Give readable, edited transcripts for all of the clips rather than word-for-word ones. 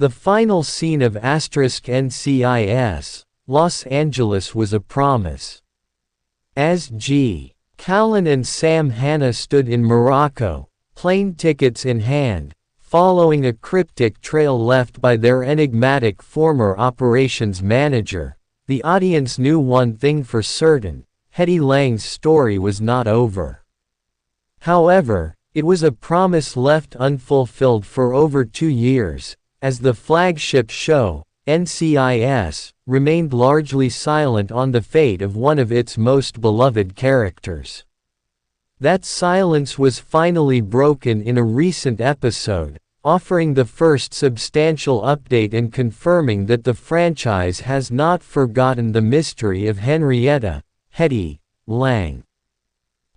The final scene of *NCIS, Los Angeles was a promise. As G. Callan and Sam Hanna stood in Morocco, plane tickets in hand, following a cryptic trail left by their enigmatic former operations manager, the audience knew one thing for certain: Hetty Lang's story was not over. However, it was a promise left unfulfilled for over 2 years, as the flagship show, NCIS, remained largely silent on the fate of one of its most beloved characters. That silence was finally broken in a recent episode, offering the first substantial update and confirming that the franchise has not forgotten the mystery of Henrietta, Hetty, Lang.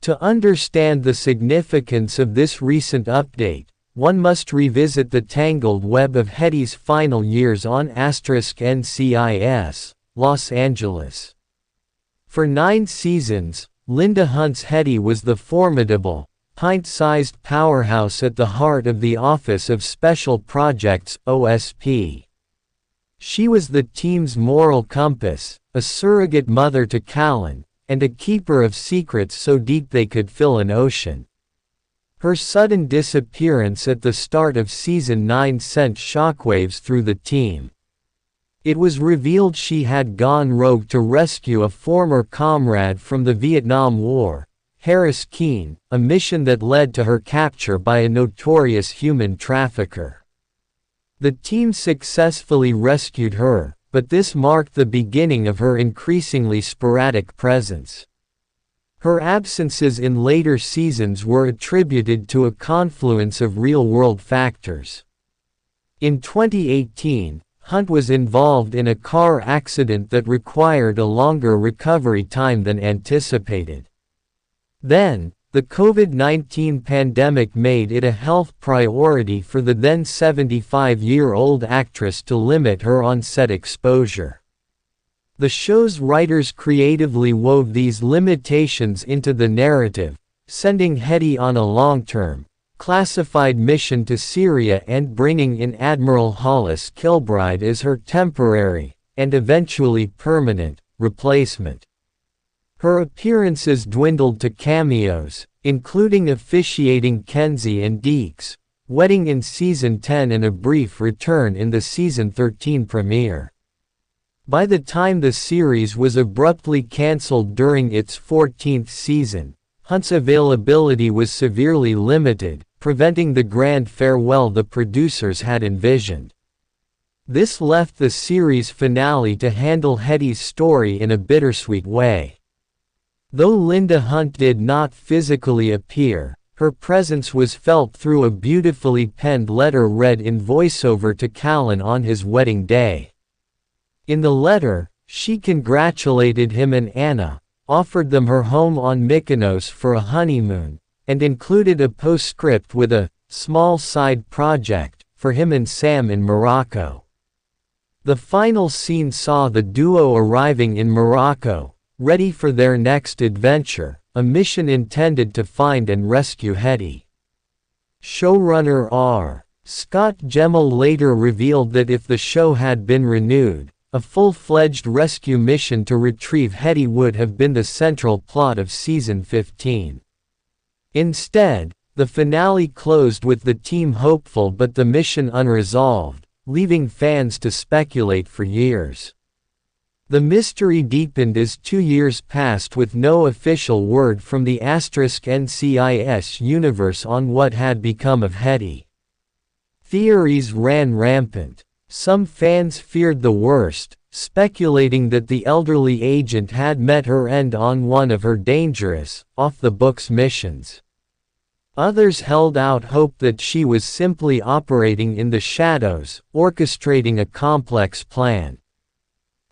To understand the significance of this recent update, one must revisit the tangled web of Hetty's final years on *NCIS, Los Angeles. For 9 seasons, Linda Hunt's Hetty was the formidable, pint-sized powerhouse at the heart of the Office of Special Projects (OSP). She was the team's moral compass, a surrogate mother to Callan, and a keeper of secrets so deep they could fill an ocean. Her sudden disappearance at the start of Season 9 sent shockwaves through the team. It was revealed she had gone rogue to rescue a former comrade from the Vietnam War, Harris Keene, a mission that led to her capture by a notorious human trafficker. The team successfully rescued her, but this marked the beginning of her increasingly sporadic presence. Her absences in later seasons were attributed to a confluence of real-world factors. In 2018, Hunt was involved in a car accident that required a longer recovery time than anticipated. Then, the COVID-19 pandemic made it a health priority for the then 75-year-old actress to limit her on-set exposure. The show's writers creatively wove these limitations into the narrative, sending Hetty on a long-term, classified mission to Syria and bringing in Admiral Hollis Kilbride as her temporary, and eventually permanent, replacement. Her appearances dwindled to cameos, including officiating Kenzie and Deeks' wedding in Season 10 and a brief return in the Season 13 premiere. By the time the series was abruptly cancelled during its 14th season, Hunt's availability was severely limited, preventing the grand farewell the producers had envisioned. This left the series finale to handle Hetty's story in a bittersweet way. Though Linda Hunt did not physically appear, her presence was felt through a beautifully penned letter read in voiceover to Callan on his wedding day. In the letter, she congratulated him and Anna, offered them her home on Mykonos for a honeymoon, and included a postscript with a small side project for him and Sam in Morocco. The final scene saw the duo arriving in Morocco, ready for their next adventure, a mission intended to find and rescue Hetty. Showrunner R. Scott Gemmell later revealed that if the show had been renewed, a full-fledged rescue mission to retrieve Hetty would have been the central plot of Season 15. Instead, the finale closed with the team hopeful but the mission unresolved, leaving fans to speculate for years. The mystery deepened as 2 years passed with no official word from the *NCIS universe on what had become of Hetty. Theories ran rampant. Some fans feared the worst, speculating that the elderly agent had met her end on one of her dangerous, off-the-books missions. Others held out hope that she was simply operating in the shadows, orchestrating a complex plan.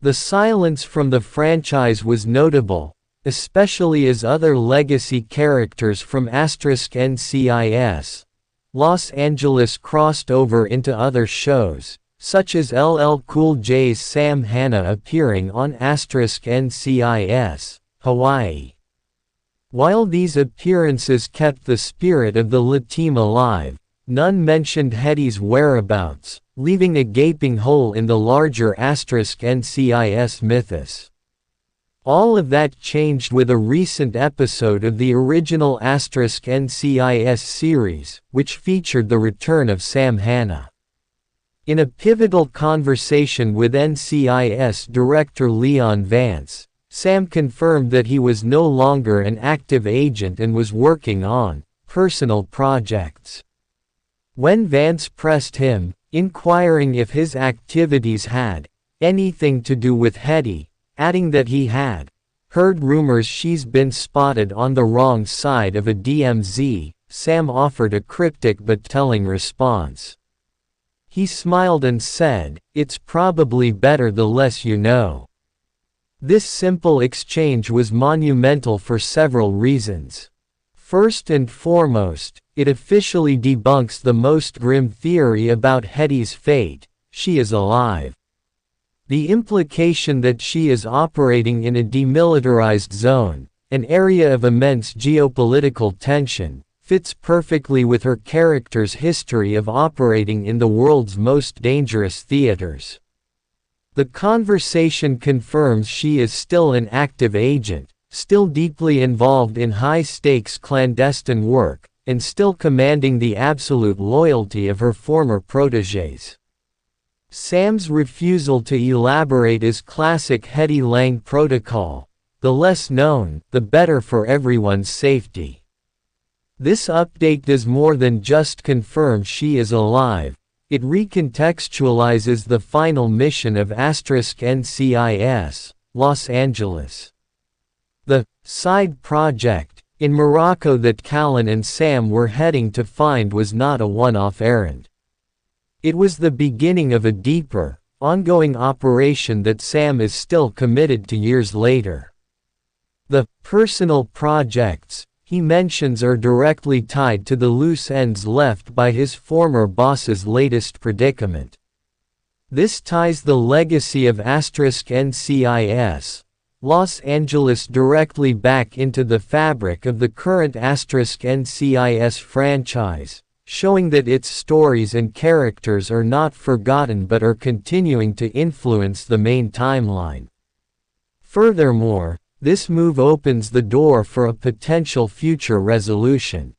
The silence from the franchise was notable, especially as other legacy characters from *NCIS, Los Angeles crossed over into other shows, such as LL Cool J's Sam Hanna appearing on *NCIS, Hawaii. While these appearances kept the spirit of the La team alive, None mentioned Hetty's whereabouts, leaving a gaping hole in the larger *NCIS mythos. All of that changed with a recent episode of the original *NCIS series, which featured the return of Sam Hanna. In a pivotal conversation with NCIS director Leon Vance, Sam confirmed that he was no longer an active agent and was working on personal projects. When Vance pressed him, inquiring if his activities had anything to do with Hetty, adding that he had heard rumors she's been spotted on the wrong side of a DMZ, Sam offered a cryptic but telling response. He smiled and said, "It's probably better the less you know." This simple exchange was monumental for several reasons. First and foremost, it officially debunks the most grim theory about Hetty's fate: she is alive. The implication that she is operating in a demilitarized zone, an area of immense geopolitical tension, fits perfectly with her character's history of operating in the world's most dangerous theaters. The conversation confirms she is still an active agent, still deeply involved in high-stakes clandestine work, and still commanding the absolute loyalty of her former protégés. Sam's refusal to elaborate is classic Hetty Lang protocol: the less known, the better for everyone's safety. This update does more than just confirm she is alive, it recontextualizes the final mission of *NCIS, Los Angeles. The side project in Morocco that Callan and Sam were heading to find was not a one-off errand. It was the beginning of a deeper, ongoing operation that Sam is still committed to years later. The personal projects he mentions are directly tied to the loose ends left by his former boss's latest predicament. This ties the legacy of *NCIS, Los Angeles directly back into the fabric of the current *NCIS franchise, showing that its stories and characters are not forgotten but are continuing to influence the main timeline. Furthermore, this move opens the door for a potential future resolution.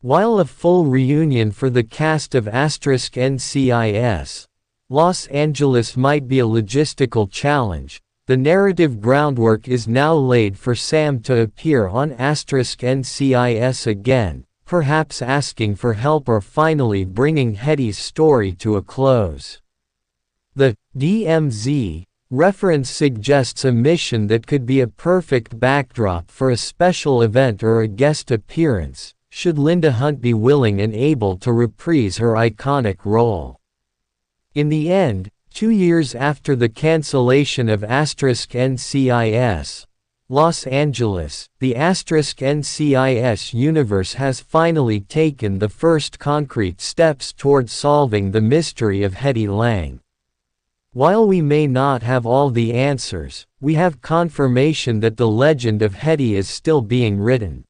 While a full reunion for the cast of *NCIS, Los Angeles might be a logistical challenge, the narrative groundwork is now laid for Sam to appear on *NCIS again, perhaps asking for help or finally bringing Hetty's story to a close. The DMZ reference suggests a mission that could be a perfect backdrop for a special event or a guest appearance, should Linda Hunt be willing and able to reprise her iconic role. In the end, 2 years after the cancellation of *NCIS, Los Angeles, the *NCIS universe has finally taken the first concrete steps toward solving the mystery of Hetty Lang. While we may not have all the answers, we have confirmation that the legend of Hetty is still being written.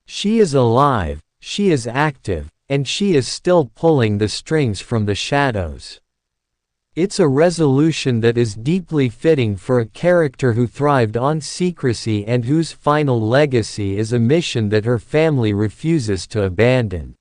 She is alive, she is active, and she is still pulling the strings from the shadows. It's a resolution that is deeply fitting for a character who thrived on secrecy and whose final legacy is a mission that her family refuses to abandon.